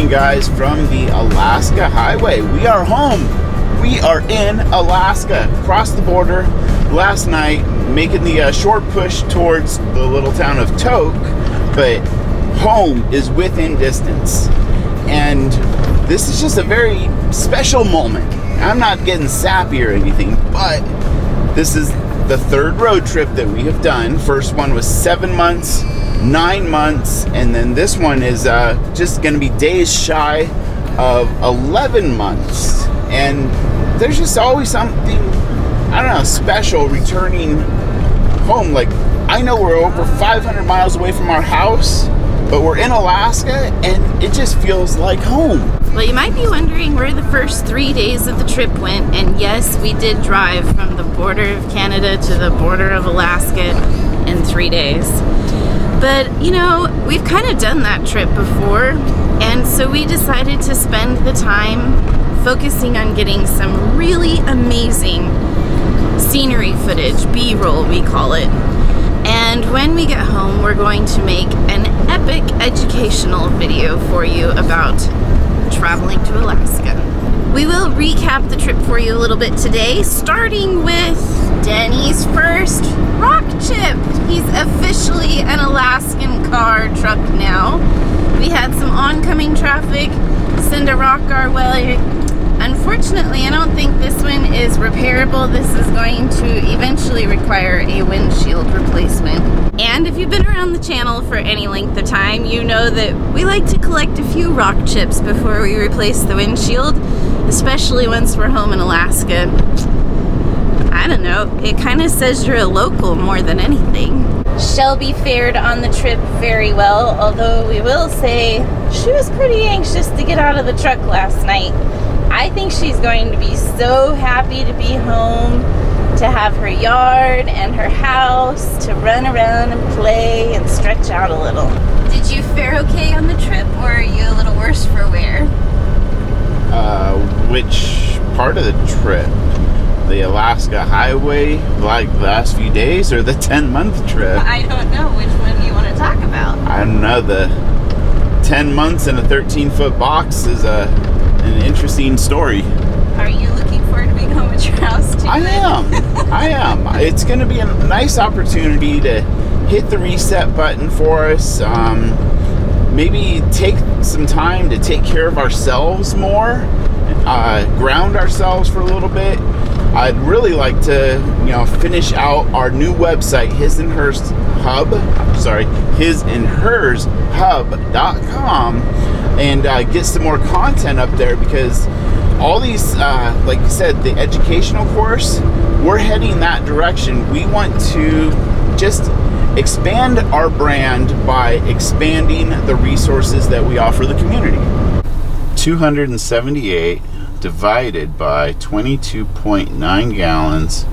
morning, guys, from the Alaska Highway. We are home. We are in Alaska, across the border last night, making the short push towards the little town of Tok, but home is within distance. And this is just a very special moment. I'm not getting sappy or anything, but this is the third road trip that we have done. First one was 7 months, 9 months, and then this one is just going to be days shy of 11 months. And there's just always something, I don't know, special returning home. Like, I know we're over 500 miles away from our house, but we're in Alaska, and it just feels like home. Well, you might be wondering where the first 3 days of the trip went, and yes, we did drive from the border of Canada to the border of Alaska in 3 days. But, you know, we've kind of done that trip before, and so we decided to spend the time focusing on getting some really amazing scenery footage, B-roll we call it. And when we get home, we're going to make an epic educational video for you about traveling to Alaska. We will recap the trip for you a little bit today, starting with Denny's first rock chip. He's officially an Alaskan car truck now. We had some oncoming traffic send a rock our way. Unfortunately, I don't think this one is repairable. This is going to eventually require a windshield replacement. And if you've been around the channel for any length of time, you know that we like to collect a few rock chips before we replace the windshield, especially once we're home in Alaska. I don't know, it kind of says you're a local more than anything. Shelby fared on the trip very well, although we will say she was pretty anxious to get out of the truck last night. I think she's going to be so happy to be home, to have her yard and her house, to run around and play and stretch out a little. Did you fare okay on the trip, or are you a little worse for wear? Which part of the trip? The Alaska Highway, like the last few days, or the 10-month trip? I don't know. Which one do you want to talk about? I don't know. The 10 months in a 13-foot box is an interesting story. Are you looking forward to being home at your house too? I am. It's going to be a nice opportunity to hit the reset button for us. Maybe take some time to take care of ourselves more, ground ourselves for a little bit. I'd really like to, finish out our new website, hisandhershub.com, and get some more content up there, because all these, like you said, the educational course, we're heading that direction. We want to just expand our brand by expanding the resources that we offer the community. 278 divided by 22.9 gallons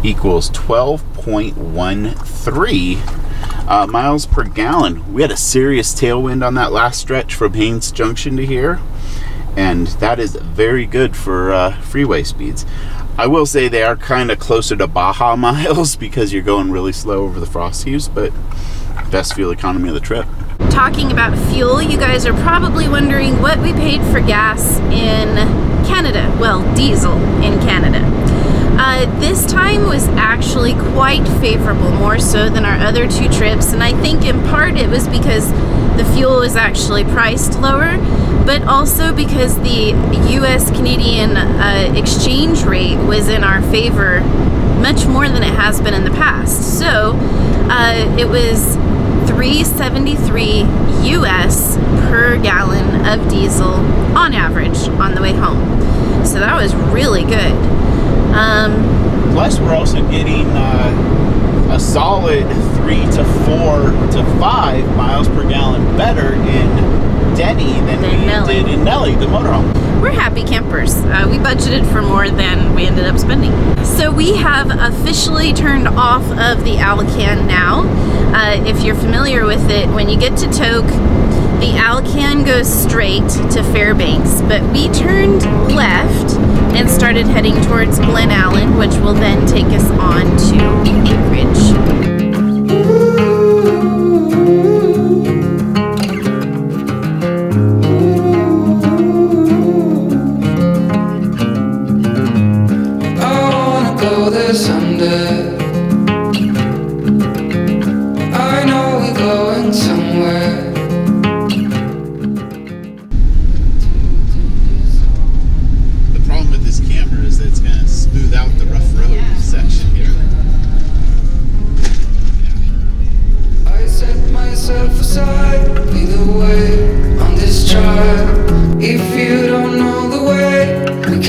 equals 12.13 miles per gallon. We had a serious tailwind on that last stretch from Haines Junction to here, and that is very good for freeway speeds. I will say they are kind of closer to Baja miles because you're going really slow over the frost heaves, but best fuel economy of the trip. Talking about fuel, you guys are probably wondering what we paid for gas in Canada. Well, diesel in Canada. This time was actually quite favorable, more so than our other two trips, and I think in part it was because the fuel was actually priced lower, but also because the US-Canadian exchange rate was in our favor much more than it has been in the past. So it was $3.73 US per gallon of diesel on average on the way home. So that was really good. Plus, we're also getting a solid 3 to 4 to 5 miles per gallon better in Denny than we did in Nelly, the motorhome. We're happy campers. We budgeted for more than we ended up spending. So we have officially turned off of the Alcan now. If you're familiar with it, when you get to Tok, the Alcan goes straight to Fairbanks, but we turned left and started heading towards Glenallen, which will then take us on to Anchorage.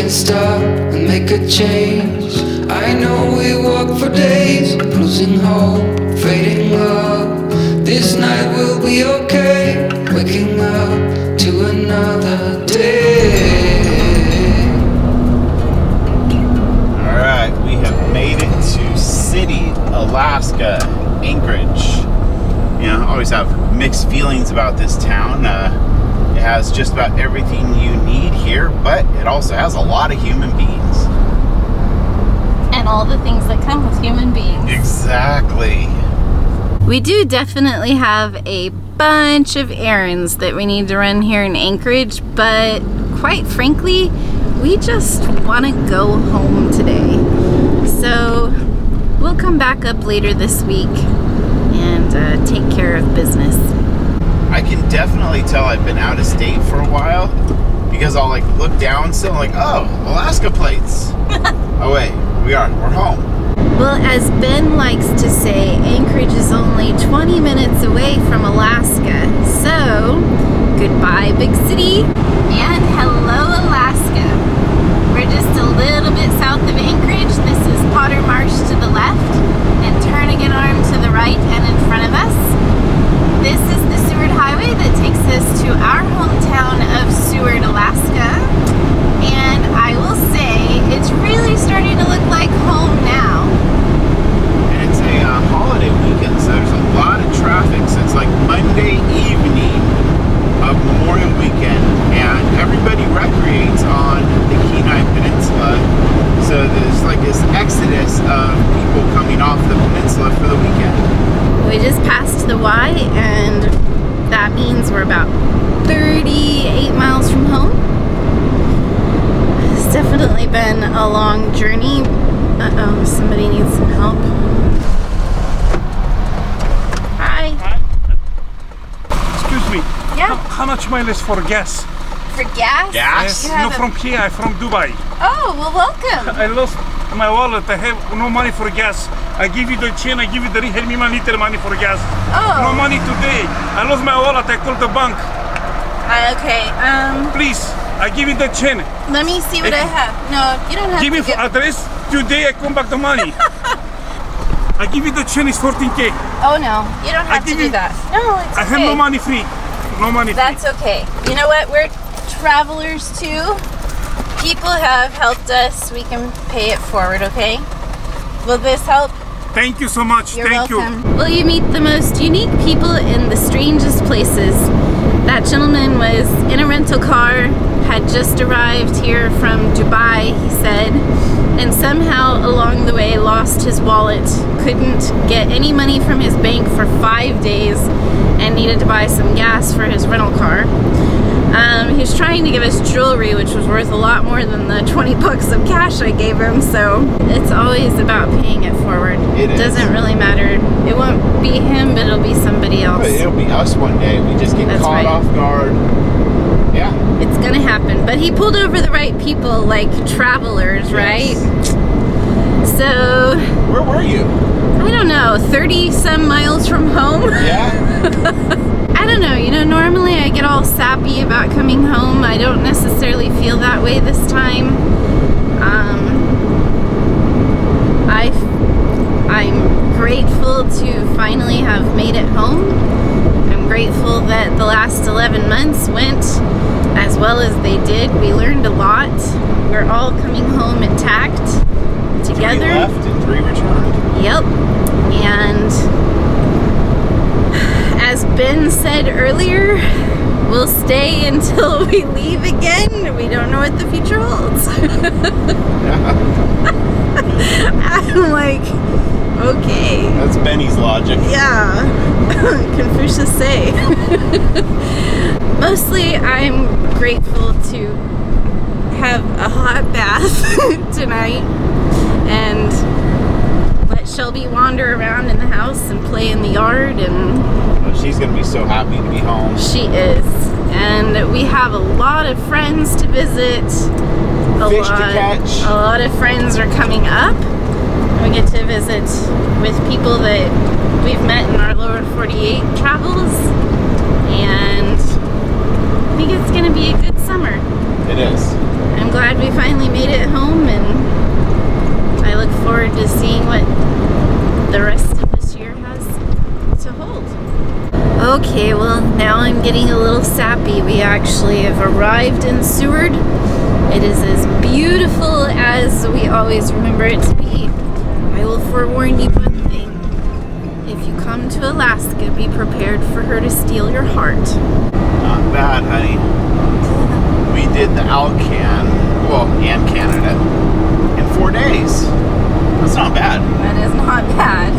can stop and make a change. I know we walk for days, losing hope, fading love. This night will be okay, waking up to another day. Alright, we have made it to City, Alaska, Anchorage. You know, I always have mixed feelings about this town. It has just about everything you need here, but it also has a lot of human beings. And all the things that come with human beings. Exactly. We do definitely have a bunch of errands that we need to run here in Anchorage, but quite frankly, we just want to go home today. So we'll come back up later this week and take care of business. I can definitely tell I've been out of state for a while because I'll like look down still like, oh, Alaska plates. Oh wait, we're home. Well, as Ben likes to say, Anchorage is only 20 minutes away from Alaska. So, goodbye, big city, and hello, Alaska. We're just a little bit south of Anchorage. This is Potter Marsh to the left, and Turnagain Arm to the right and in front of us. This is the Seward Highway that takes us to our hometown of Seward, Alaska. And I will say, it's really starting to look like home now. And it's a holiday weekend, so there's a lot of traffic. So it's like Monday evening of Memorial Weekend, and everybody recreates on the Kenai Peninsula. So there's like this exodus of people coming off the peninsula for the weekend. We just passed the Y, and that means we're about 38 miles from home. It's definitely been a long journey. Uh-oh, somebody needs some help. Hi. Hi. Excuse me. Yeah. How much mileage for gas? For gas? Gas? You No, have from here. I'm from Dubai. Oh, well, welcome. I lost my wallet. I have no money for gas. I give you the chain. I give you the ring. Help me my little money for gas. Oh. No money today. I lost my wallet. I called the bank. Okay, Please. I give you the chain. let me see what I have. No, you don't have Give to me address. Today I come back the money. I give you the chain. It's 14K. Oh, no, you don't have to give do you- that. No, it's okay. I have no money free. No money free. That's okay. You know what? We're travelers too. People have helped us. We can pay it forward, okay? Will this help? Thank you so much. You're Thank welcome. Will you meet the most unique people in the strangest places? That gentleman was in a rental car, had just arrived here from Dubai, he said, and somehow along the way lost his wallet, couldn't get any money from his bank for 5 days, and needed to buy some gas for his rental car. He was trying to give us jewelry, which was worth a lot more than the 20 bucks of cash I gave him, so it's always about paying it forward. It is. Doesn't really matter. It won't be him, but it'll be somebody else. But it'll be us one day. We just get That's caught right. off guard. Yeah. It's gonna happen. But he pulled over the right people, like travelers, right? Yes. So, Where were you? I don't know, 30 some miles from home? Yeah. I don't know, you know, normally I get all sappy about coming home. I don't necessarily feel that way this time. I'm grateful to finally have made it home. I'm grateful that the last 11 months went as well as they did. We learned a lot. We're all coming home intact together. 3 left and 3 returned. Yep. And as Ben said earlier, we'll stay until we leave again. We don't know what the future holds. I'm like, okay. That's Benny's logic. Yeah. Confucius say. Mostly I'm grateful to have a hot bath tonight and let Shelby wander around in the house and play in the yard, and Oh, she's gonna be so happy to be home. she is. And we have a lot of friends to visit. Fish to catch. A lot of friends are coming up. We get to visit with people that we've met in our lower 48 travels, and I think it's going to be a good summer. It is. I'm glad we finally made Okay, well, now I'm getting a little sappy. We actually have arrived in Seward. It is as beautiful as we always remember it to be. I will forewarn you one thing. If you come to Alaska, be prepared for her to steal your heart. Not bad, honey. We did the Alcan, well, and Canada, in 4 days. That's not bad. That is not bad.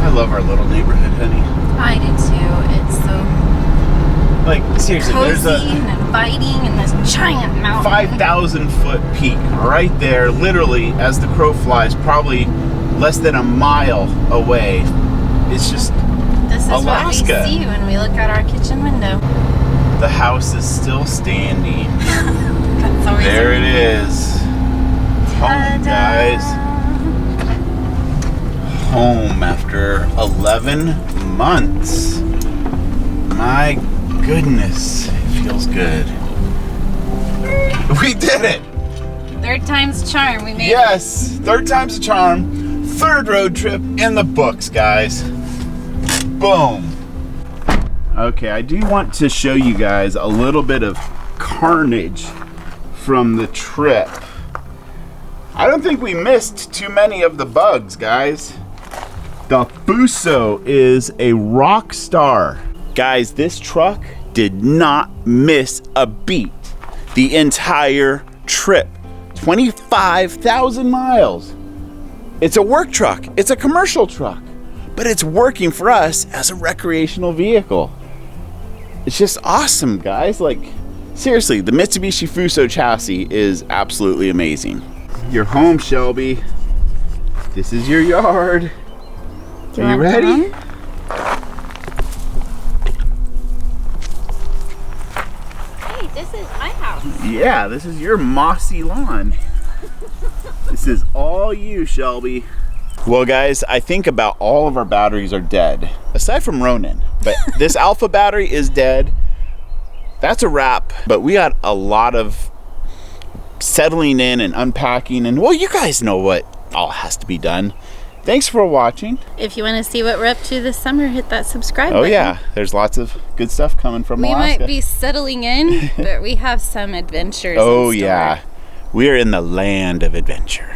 I love our little neighborhood, honey. I do too. It's so Like, seriously, cozy there's a and inviting and this giant mountain. 5,000 foot peak right there, literally, as the crow flies, probably less than a mile away. It's just This is Alaska. what we see when we look out our kitchen window. The house is still standing. That's always There it is. Home, guys. Home after 11 months. My goodness, it feels good. We did it! Third time's charm. We made Yes, third time's a charm. Third road trip in the books, guys. Boom. Okay, I do want to show you guys a little bit of carnage from the trip. I don't think we missed too many of the bugs, guys. The Fuso is a rock star. Guys, this truck did not miss a beat the entire trip. 25,000 miles. It's a work truck, it's a commercial truck, but it's working for us as a recreational vehicle. It's just awesome, guys. Like, seriously, the Mitsubishi Fuso chassis is absolutely amazing. You're home, Shelby. This is your yard. Are you ready? Hey, this is my house. Yeah, this is your mossy lawn. This is all you, Shelby. Well, guys, I think about all of our batteries are dead, aside from Ronin. But this Alpha battery is dead. That's a wrap. But we got a lot of settling in and unpacking. And, well, you guys know what all has to be done. Thanks for watching. If you want to see what we're up to this summer, hit that subscribe button. Oh, yeah. There's lots of good stuff coming from Alaska. We might be settling in, but we have some adventures Oh, in store. yeah. We're in the land of adventure.